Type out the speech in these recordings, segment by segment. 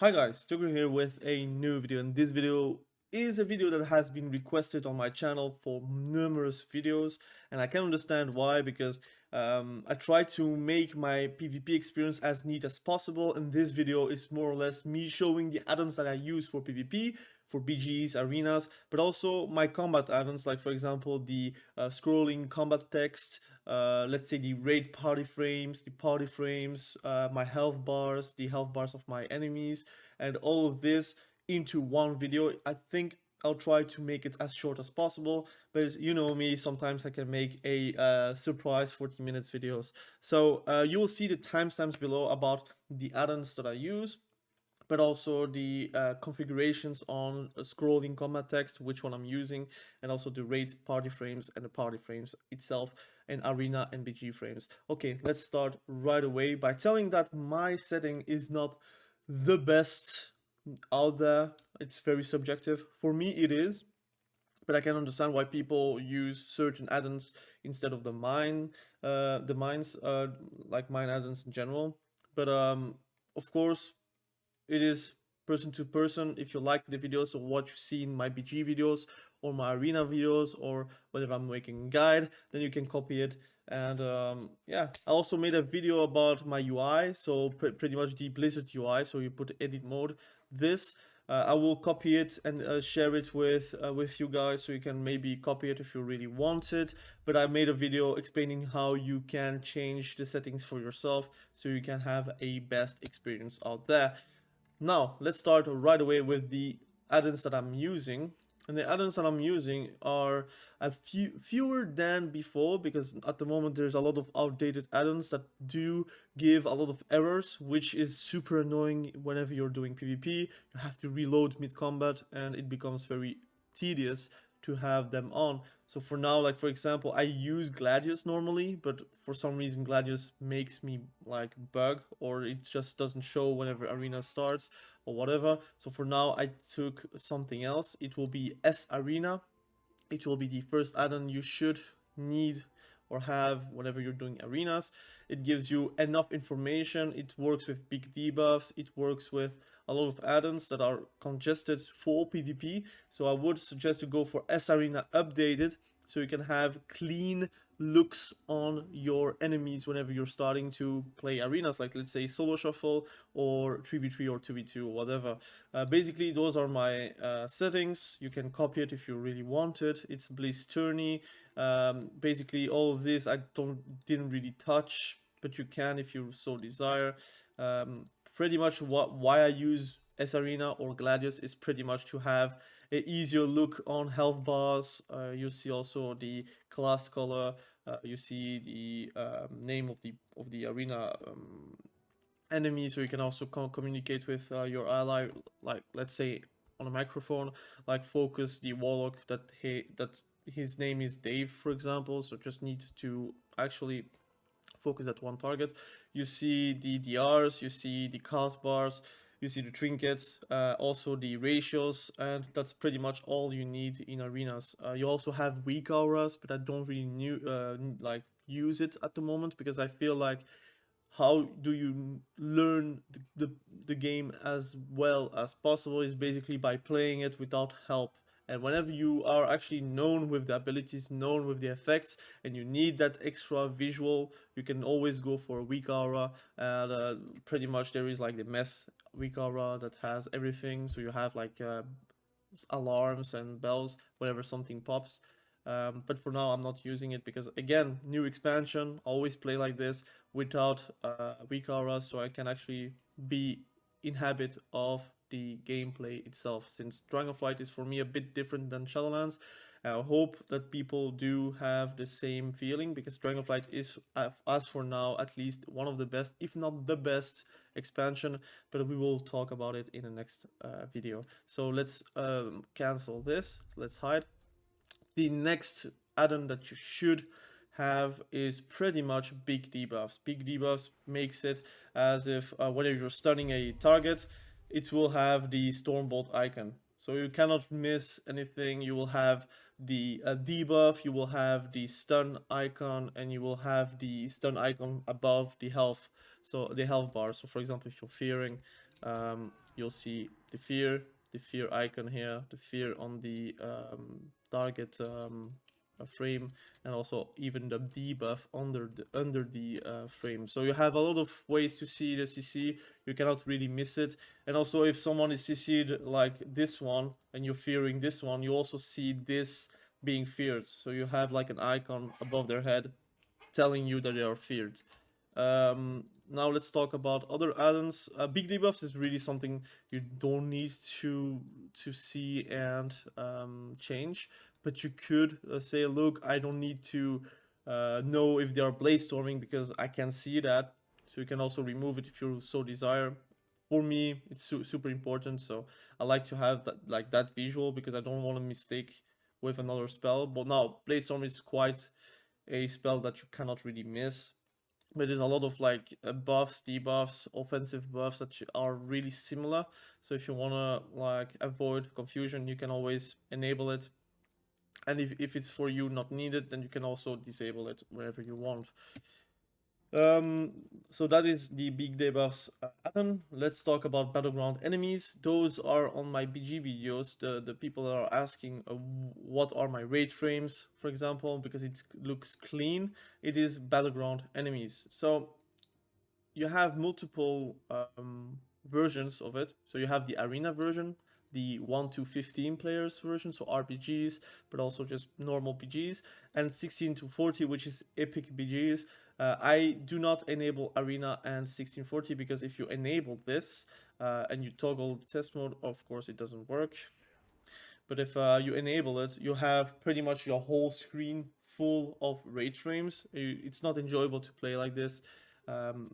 Hi guys, Tucker here with a new video, and this video is a video that has been requested on my channel for numerous videos, and I can understand why, because I try to make my PvP experience as neat as possible, and this video is more or less me showing the add-ons that I use for PvP, for BGs, arenas, but also my combat add-ons, like for example the scrolling combat text, let's say the raid party frames, my health bars, the health bars of my enemies, and all of this into one video. I think I'll try to make it as short as possible, but you know me, sometimes I can make a surprise 40 minutes videos. So you will see the timestamps below about the add-ons that I use, but also the configurations on scrolling combat text, which one I'm using, and also the raid party frames and the party frames itself, and arena and BG frames. Okay, let's start right away by telling that my setting is not the best out there. It's very subjective. For me, it is, but I can understand why people use certain add-ons instead of the mines, like mine add-ons in general. But of course, it is person to person. If you like the videos or what you see in my BG videos or my arena videos, or whenever I'm making a guide, then you can copy it. And yeah, I also made a video about my UI, so pretty much the Blizzard UI. So you put edit mode. This I will copy it and share it with you guys, so you can maybe copy it if you really want it. But I made a video explaining how you can change the settings for yourself, so you can have a best experience out there. Now, let's start right away with the add-ons that I'm using. And the add-ons that I'm using are fewer than before, because at the moment there's a lot of outdated add-ons that do give a lot of errors, which is super annoying whenever you're doing PvP. You have to reload mid-combat, and it becomes very tedious to have them on. So for now, like for example, I use Gladius normally, but for some reason Gladius makes me like bug, or it just doesn't show whenever arena starts or whatever. So for now I took something else. It will be sArena. It will be the first add-on you should need or have whenever you're doing arenas. It gives you enough information. It works with BigDebuffs. It works with a lot of add-ons that are congested for PvP. So I would suggest to go for sArena updated, so you can have clean looks on your enemies whenever you're starting to play arenas, like let's say solo shuffle or 3v3 or 2v2 or whatever. Basically those are my settings. You can copy it if you really want it. It's Blizz tourney. Basically all of this I didn't really touch, but you can if you so desire. Pretty much why I use sArena or Gladius is pretty much to have an easier look on health bars. You see also the class color. You see the name of the arena enemy, so you can also communicate with your ally, like let's say on a microphone, like focus the warlock that his name is Dave, for example. So just need to actually focus at one target. You see the DRs, you see the cast bars, you see the trinkets, also the ratios, and that's pretty much all you need in arenas. You also have WeakAuras, but I don't really like use it at the moment, because I feel like, how do you learn the game as well as possible is basically by playing it without help. And whenever you are actually known with the abilities, known with the effects, and you need that extra visual, you can always go for a WeakAura. And pretty much there is like the mess WeakAura that has everything. So you have like alarms and bells whenever something pops. But for now I'm not using it, because again, new expansion, always play like this without WeakAura, so I can actually be in habit of the gameplay itself, since Dragonflight is for me a bit different than Shadowlands. I hope that people do have the same feeling, because Dragonflight is, as for now at least, one of the best, if not the best expansion, but we will talk about it in the next video. So let's cancel this, let's hide. The next add-on that you should have is pretty much BigDebuffs. BigDebuffs makes it as if whenever you're stunning a target, it will have the Stormbolt icon. So you cannot miss anything. You will have the debuff, you will have the stun icon, and you will have the stun icon above the health. So the health bar. So for example, if you're fearing, you'll see the fear icon here, the fear on the target frame, and also even the debuff under the frame. So you have a lot of ways to see the CC. You cannot really miss it. And also, if someone is CC'd like this one and you're fearing this one, you also see this being feared. So you have like an icon above their head telling you that they are feared. Now let's talk about other add-ons. BigDebuffs is really something you don't need to see and change, but you could say, look, I don't need to know if they are bladestorming because I can see that. So you can also remove it if you so desire. For me, it's super important, so I like to have that visual because I don't want to mistake with another spell. But now Bladestorm is quite a spell that you cannot really miss. But there's a lot of like buffs, debuffs, offensive buffs that are really similar. So if you wanna like avoid confusion, you can always enable it. And if it's for you not needed, then you can also disable it wherever you want. So that is the BigDebuffs add-on. Let's talk about BattlegroundEnemies. Those are on my BG videos. The people that are asking what are my raid frames, for example, because it looks clean. It is BattlegroundEnemies. So you have multiple versions of it. So you have the arena version, the 1 to 15 players version, so RPGs, but also just normal PGs, and 16 to 40, which is epic BGs. I do not enable arena and 1640 because if you enable this and you toggle test mode, of course it doesn't work. But if you enable it, you have pretty much your whole screen full of raid frames. It's not enjoyable to play like this.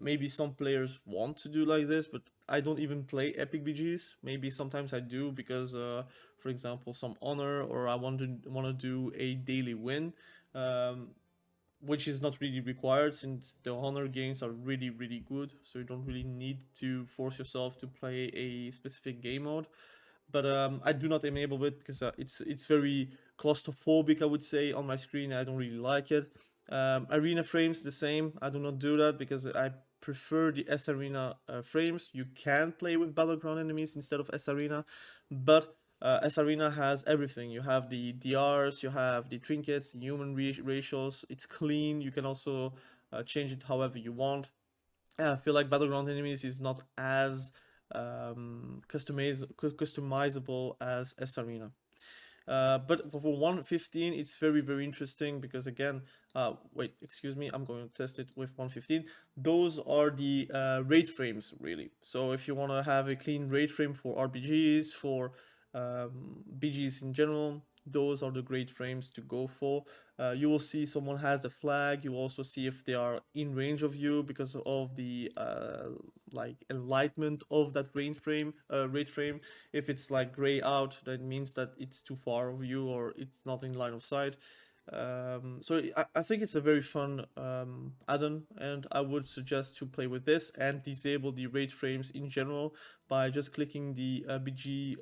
Maybe some players want to do like this, but I don't even play epic BGs. Maybe sometimes I do because, for example, some honor, or I want to do a daily win, which is not really required since the honor games are really good. So you don't really need to force yourself to play a specific game mode. But I do not enable it because it's very claustrophobic, I would say, on my screen. I don't really like it. Arena frames, the same. I do not do that because I prefer the sArena frames. You can play with BattlegroundEnemies instead of sArena, but sArena has everything. You have the DRs, you have the trinkets, the human ratios. It's clean. You can also change it however you want. I feel like BattlegroundEnemies is not as customizable as sArena. But for 115, it's very interesting because again, wait, excuse me, I'm going to test it with 115. Those are the raid frames, really. So if you want to have a clean raid frame for RPGs, for BGs in general, those are the great frames to go for. You will see someone has the flag. You also see if they are in range of you because of the like enlightenment of that raid frame. If it's like gray out, that means that it's too far of you or it's not in line of sight. So I think it's a very fun add-on, and I would suggest to play with this and disable the raid frames in general by just clicking the BG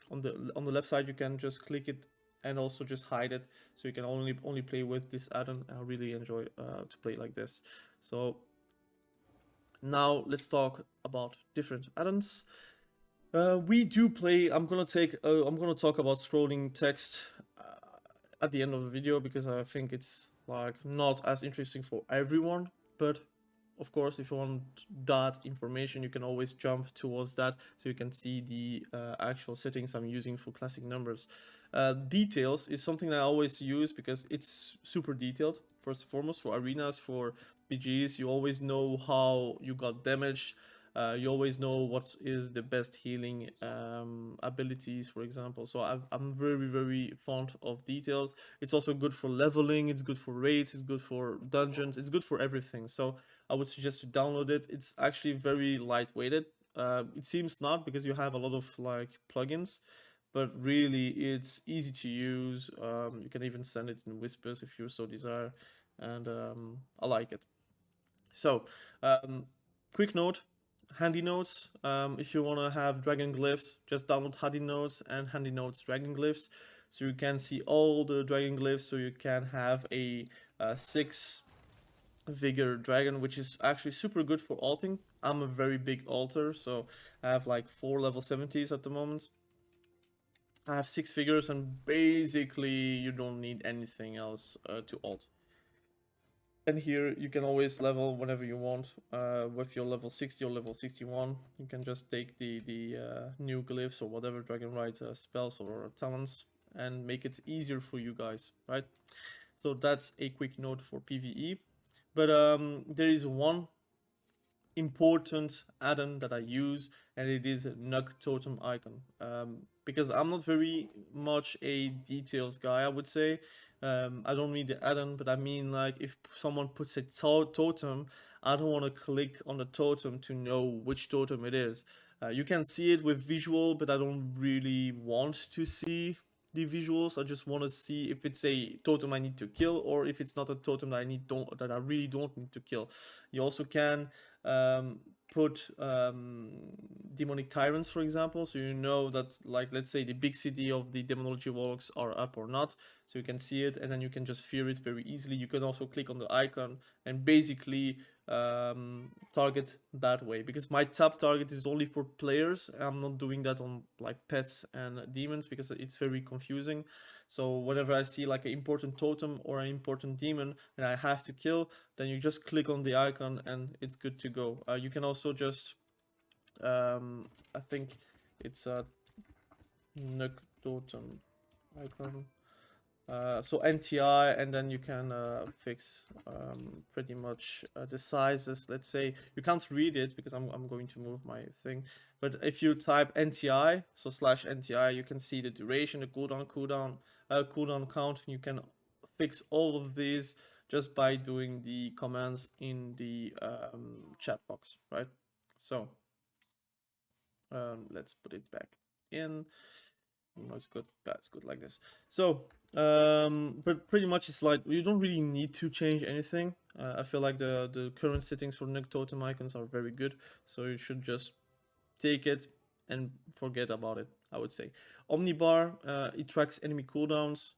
on the left side. You can just click it and also just hide it, so you can only play with this add-on. I really enjoy to play like this. So now let's talk about different add-ons. We do play. I'm gonna talk about scrolling text at the end of the video because I think it's like not as interesting for everyone. But of course, if you want that information, you can always jump towards that so you can see the actual settings I'm using for ClassicNumbers. Details is something that I always use because it's super detailed. First and foremost, for arenas, for BGs, you always know how you got damaged. You always know what is the best healing abilities, for example. So I'm very fond of details. It's also good for leveling, it's good for raids, it's good for dungeons, it's good for everything. So I would suggest to download it. It's actually very lightweighted. It seems not because you have a lot of like plugins, but really it's easy to use. You can even send it in whispers if you so desire, and I like it. So quick note, Handynotes. If you want to have Dragonglyphs, just download Handynotes and Handynotes Dragonglyphs, so you can see all the Dragonglyphs. So you can have a 6 Vigor Dragon, which is actually super good for alting. I'm a very big alter, so I have like 4 level 70s at the moment. I have 6 figures, and basically you don't need anything else to alt. And here you can always level whenever you want with your level 60 or level 61. You can just take the new glyphs or whatever Dragonflight spells or talents and make it easier for you guys, right? So that's a quick note for PvE. But there is one important add-on that I use, and it is NugTotemIcon. Because I'm not very much a details guy, I would say. I don't mean the add-on, but I mean like if someone puts a totem, I don't want to click on the totem to know which totem it is. You can see it with visual, but I don't really want to see the visuals. I just want to see if it's a totem I need to kill or if it's not a totem that I really don't need to kill. You also can put demonic tyrants, for example, so you know that, like, let's say the big city of the demonology warlocks are up or not, so you can see it and then you can just fear it very easily. You can also click on the icon and basically target that way, because my tap target is only for players. I'm not doing that on like pets and demons because it's very confusing. So whenever I see like an important totem or an important demon and I have to kill, then you just click on the icon and it's good to go. You can also just I think it's a NugTotem icon. So NTI, and then you can fix pretty much the sizes. Let's say you can't read it because I'm going to move my thing, but if you type NTI, so /NTI, you can see the duration, the cooldown count. You can fix all of these just by doing the commands in the chat box, right? So let's put it back in. No, it's good. That's good like this. So, but pretty much it's like you don't really need to change anything. I feel like the current settings for NugTotemIcons are very good, so you should just take it and forget about it, I would say. Omnibar, it tracks enemy cooldowns.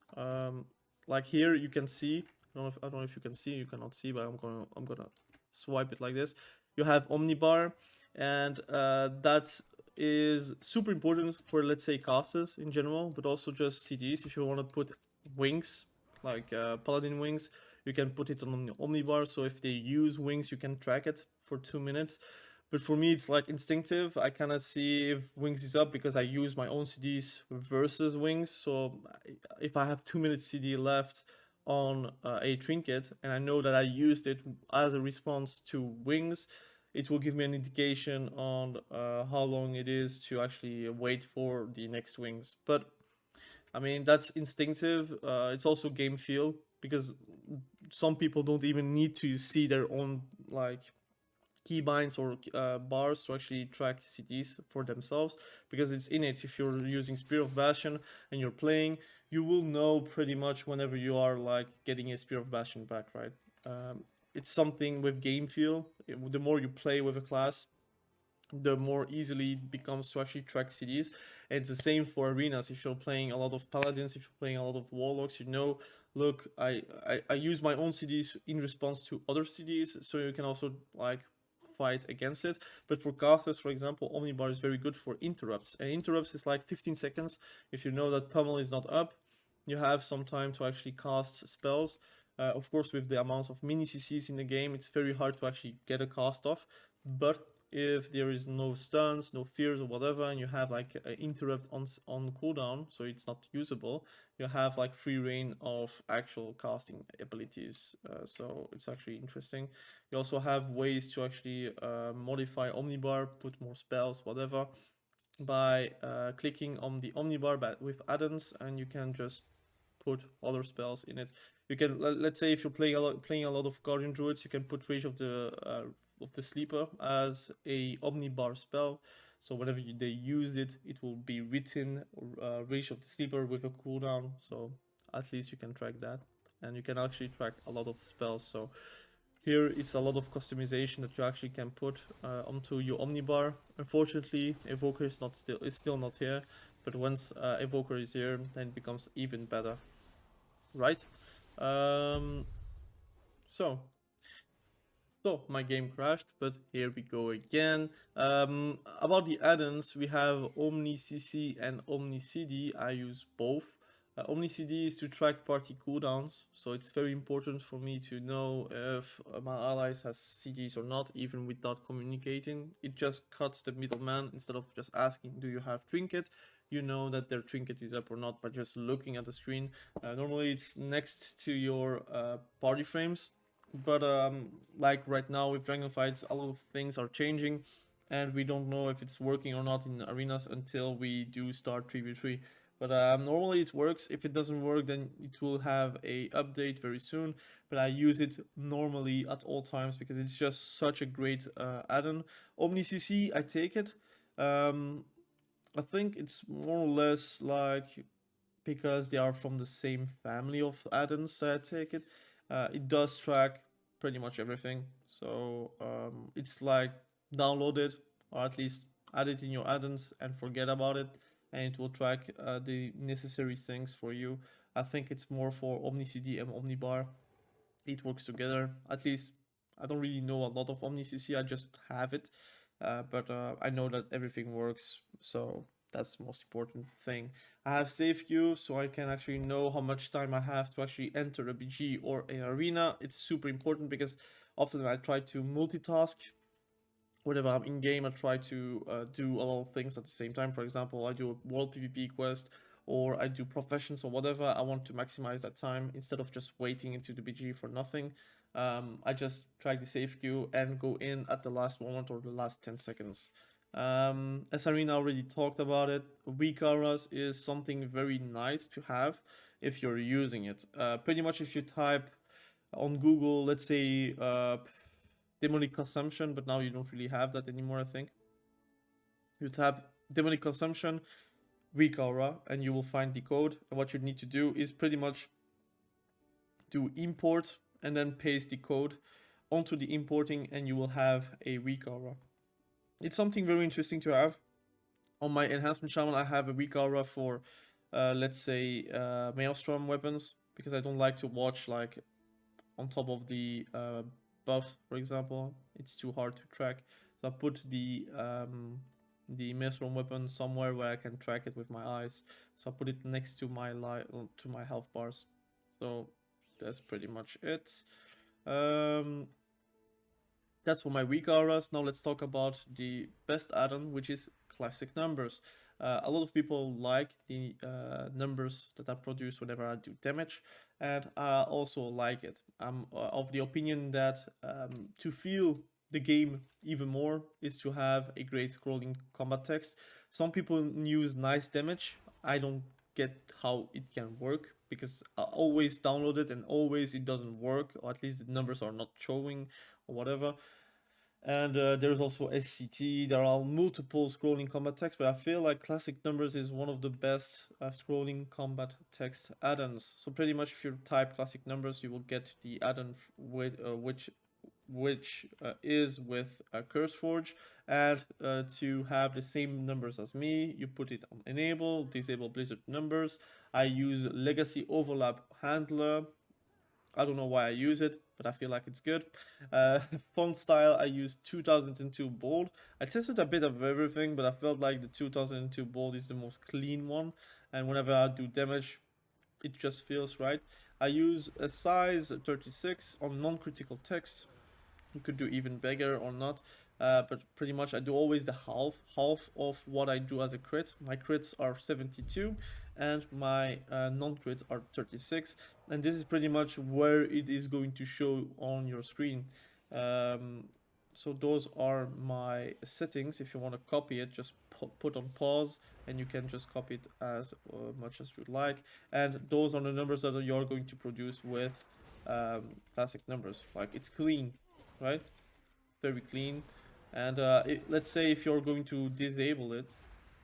Like here you can see. I don't know if you can see. You cannot see, but I'm gonna swipe it like this. You have Omnibar, and that's is super important for, let's say, casters in general, but also just CDs. If you want to put wings, like paladin wings, you can put it on the Omnibar, so if they use wings you can track it for 2 minutes. But for me it's like instinctive. I cannot see if wings is up because I use my own CDs versus wings. So if I have 2 minutes CD left on a trinket and I know that I used it as a response to wings, it will give me an indication on how long it is to actually wait for the next wings. But I mean, that's instinctive. It's also game feel, because some people don't even need to see their own like keybinds or bars to actually track CTs for themselves, because it's innate. If you're using Spear of Bastion and you're playing, you will know pretty much whenever you are like getting a Spear of Bastion back, right? It's something with game feel. The more you play with a class, the more easily it becomes to actually track CDs. And it's the same for arenas. If you're playing a lot of paladins, if you're playing a lot of warlocks, you know, look, I use my own CDs in response to other CDs, so you can also like fight against it. But for casters, for example, Omnibar is very good for interrupts, and interrupts is like 15 seconds. If you know that pummel is not up, you have some time to actually cast spells. Of course, with the amounts of mini CCs in the game, it's very hard to actually get a cast off. But if there is no stuns, no fears or whatever, and you have like an interrupt on cooldown, so it's not usable, you have like free reign of actual casting abilities. So it's actually interesting. You also have ways to actually modify Omnibar, put more spells, whatever, by clicking on the Omnibar with add-ons, and you can just put other spells in it. You can, let's say, if you're playing a lot of Guardian Druids, you can put Rage of the Sleeper as a Omnibar spell. So whenever they use it, it will be written Rage of the Sleeper with a cooldown. So at least you can track that, and you can actually track a lot of spells. So here it's a lot of customization that you actually can put onto your Omnibar. Unfortunately, Evoker is still not here, but once Evoker is here, then it becomes even better, right? So So my game crashed, but here we go again. About the add-ons, we have omnicc and omnicd. I use both. Omnicd is to track party cooldowns, so it's very important for me to know if my allies has CDs or not, even without communicating. It just cuts the middleman. Instead of just asking, do you have trinket? You know that their trinket is up or not by just looking at the screen. Normally it's next to your party frames, but like right now with Dragonflights, a lot of things are changing, and we don't know if it's working or not in arenas until we do start 3v3. But normally it works. If it doesn't work, then it will have a update very soon. But I use it normally at all times because it's just such a great add-on. OmniCC, I take it. I think it's more or less like because they are from the same family of add-ons, so I take it. It does track pretty much everything, so it's like download it, or at least add it in your add-ons and forget about it, and it will track the necessary things for you. I think it's more for omnicd and omnibar. It works together. At least I don't really know a lot of omnicc, I just have it, but I know that everything works, so that's the most important thing. I have SafeQueue, so I can actually know how much time I have to actually enter a BG or an arena. It's super important because often I try to multitask. Whenever I'm in game, I try to do a lot of things at the same time. For example, I do a world PvP quest, or I do professions or whatever. I want to maximize that time instead of just waiting into the BG for nothing. I just track the SafeQueue and go in at the last moment or the last 10 seconds. sArena already talked about it. WeakAuras is something very nice to have if you're using it. Pretty much if you type on Google, let's say demonic consumption, but now you don't really have that anymore, I think. You type demonic consumption, WeakAura, and you will find the code. And what you need to do is pretty much do import and then paste the code onto the importing, and you will have a WeakAura. It's something very interesting to have. On my enhancement shaman, I have a WeakAura for, let's say, Maelstrom weapons, because I don't like to watch like on top of the buff, for example. It's too hard to track. So I put the Maelstrom weapon somewhere where I can track it with my eyes. So I put it next to my health bars. So that's pretty much it. That's for my WeakAuras. Now let's talk about the best add-on, which is ClassicNumbers. A lot of people like the numbers that I produce whenever I do damage, and I also like it. I'm of the opinion that to feel the game even more is to have a great scrolling combat text. Some people use nice damage. I don't get how it can work because I always download it and always it doesn't work, or at least the numbers are not showing or whatever. And there's also SCT. There are multiple scrolling combat text, but I feel like ClassicNumbers is one of the best scrolling combat text add-ons. So pretty much if you type ClassicNumbers, you will get the add-on with which is with CurseForge, and to have the same numbers as me, you put it on enable, disable Blizzard numbers. I use Legacy Overlap Handler. I don't know why I use it, but I feel like it's good. Font style, I use 2002 bold. I tested a bit of everything, but I felt like the 2002 bold is the most clean one. And whenever I do damage, it just feels right. I use a size 36 on non-critical text. You could do even bigger or not. But pretty much I do always the half of what I do as a crit. My crits are 72 and my non-crits are 36, and this is pretty much where it is going to show on your screen. So those are my settings. If you want to copy it, just put on pause and you can just copy it as much as you like, and those are the numbers that you're going to produce with ClassicNumbers. Like, it's clean, right? Very clean. And let's say if you're going to disable it,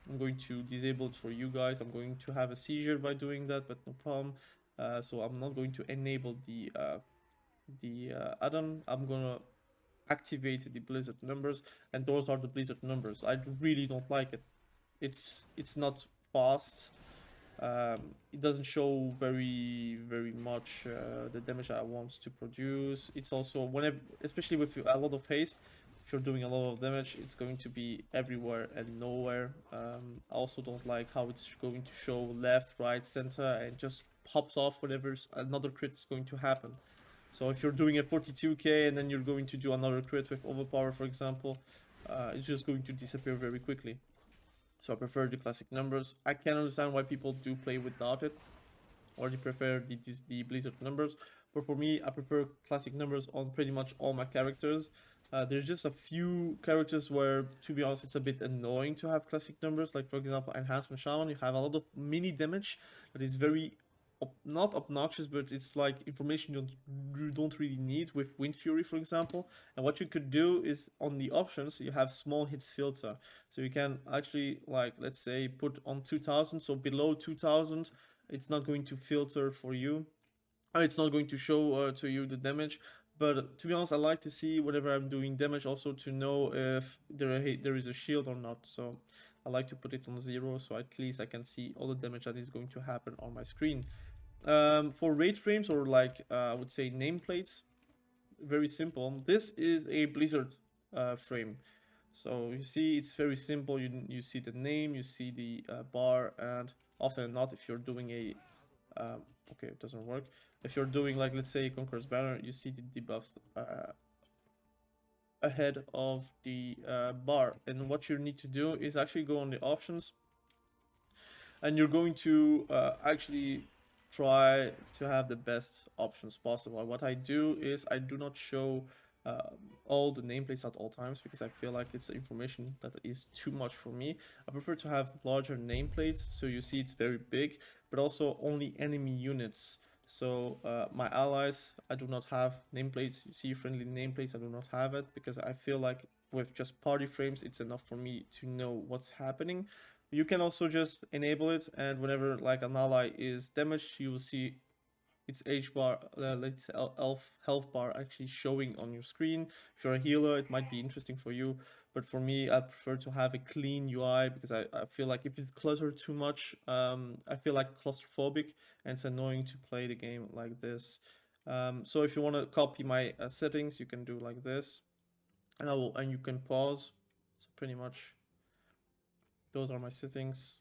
I'm going to disable it for you guys. I'm going to have a seizure by doing that, but no problem. So I'm not going to enable the add-on. I'm gonna activate the Blizzard numbers, and those are the Blizzard numbers. I really don't like it. It's not fast. It doesn't show very much the damage I want to produce. It's also whenever, especially with a lot of haste, if you're doing a lot of damage, it's going to be everywhere and nowhere. I also don't like how it's going to show left, right, center, and just pops off whenever another crit is going to happen. So if you're doing a 42k and then you're going to do another crit with overpower, for example, it's just going to disappear very quickly. So I prefer the classic numbers. I can understand why people do play without it, or they prefer the Blizzard numbers. But for me, I prefer classic numbers on pretty much all my characters. There's just a few characters where, to be honest, it's a bit annoying to have classic numbers. Like, for example, Enhancement Shaman, you have a lot of mini damage that is very not obnoxious, but it's like information you don't really need with Wind Fury, for example. And what you could do is on the options you have small hits filter, so you can actually, like, let's say put on 2000, so below 2000 it's not going to filter for you, it's not going to show to you the damage. But to be honest, I like to see whenever I'm doing damage also to know if there is a shield or not. So I like to put it on 0, so at least I can see all the damage that is going to happen on my screen. For raid frames, or like I would say nameplates, very simple. This is a Blizzard frame. So you see it's very simple. You see the name, you see the bar, and often not, if you're doing a okay, it doesn't work. If you're doing, like, let's say Conqueror's Banner, you see the debuffs ahead of the bar. And what you need to do is actually go on the options, and you're going to actually try to have the best options possible. And what I do is I do not show all the nameplates at all times, because I feel like it's information that is too much for me. I prefer to have larger nameplates, so you see it's very big, but also only enemy units. So my allies, I do not have nameplates. You see friendly nameplates, I do not have it, because I feel like with just party frames it's enough for me to know what's happening. You can also just enable it, and whenever like an ally is damaged, you will see its H bar, let's health bar actually showing on your screen. If you're a healer, it might be interesting for you, but for me, I prefer to have a clean UI, because I feel like if it's cluttered too much, I feel like claustrophobic, and it's annoying to play the game like this. So if you want to copy my settings, you can do like this, and you can pause. So pretty much, those are my settings.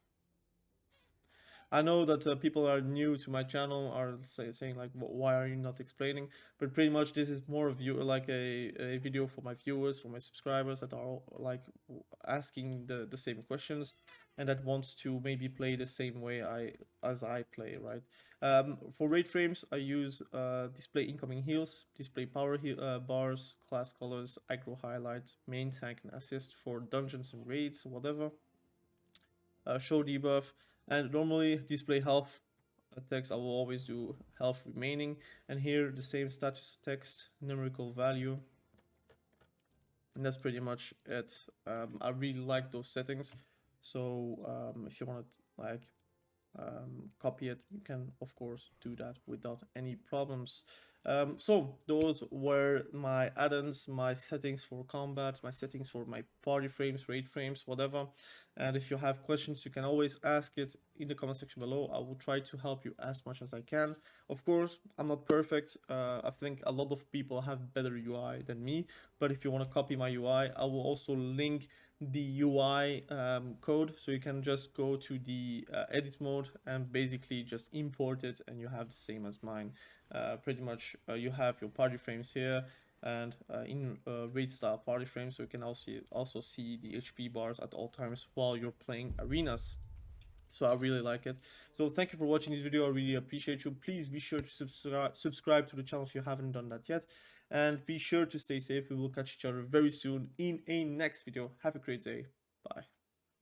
I know that people are new to my channel are saying like, why are you not explaining? But pretty much this is more of like a video for my viewers, for my subscribers that are like asking the same questions, and that wants to maybe play the same way as I play, right? For raid frames, I use display incoming heals, display power bars, class colors, aggro highlights, main tank and assist for dungeons and raids, whatever. Show debuff, and normally display health text. I will always do health remaining, and here the same status text, numerical value, and that's pretty much it. I really like those settings, so if you want to like copy it, you can of course do that without any problems. So those were my add-ons, my settings for combat, my settings for my party frames, raid frames, whatever. And if you have questions, you can always ask it in the comment section below. I will try to help you as much as I can. Of course, I'm not perfect. I think a lot of people have better UI than me, but if you want to copy my UI, I will also link the UI code, so you can just go to the edit mode and basically just import it, and you have the same as mine. Pretty much you have your party frames here, and in raid style party frames, so you can also see the HP bars at all times while you're playing arenas. So I really like it. So thank you for watching this video. I really appreciate you. Please be sure to subscribe to the channel if you haven't done that yet, and be sure to stay safe. We will catch each other very soon in a next video. Have a great day. Bye.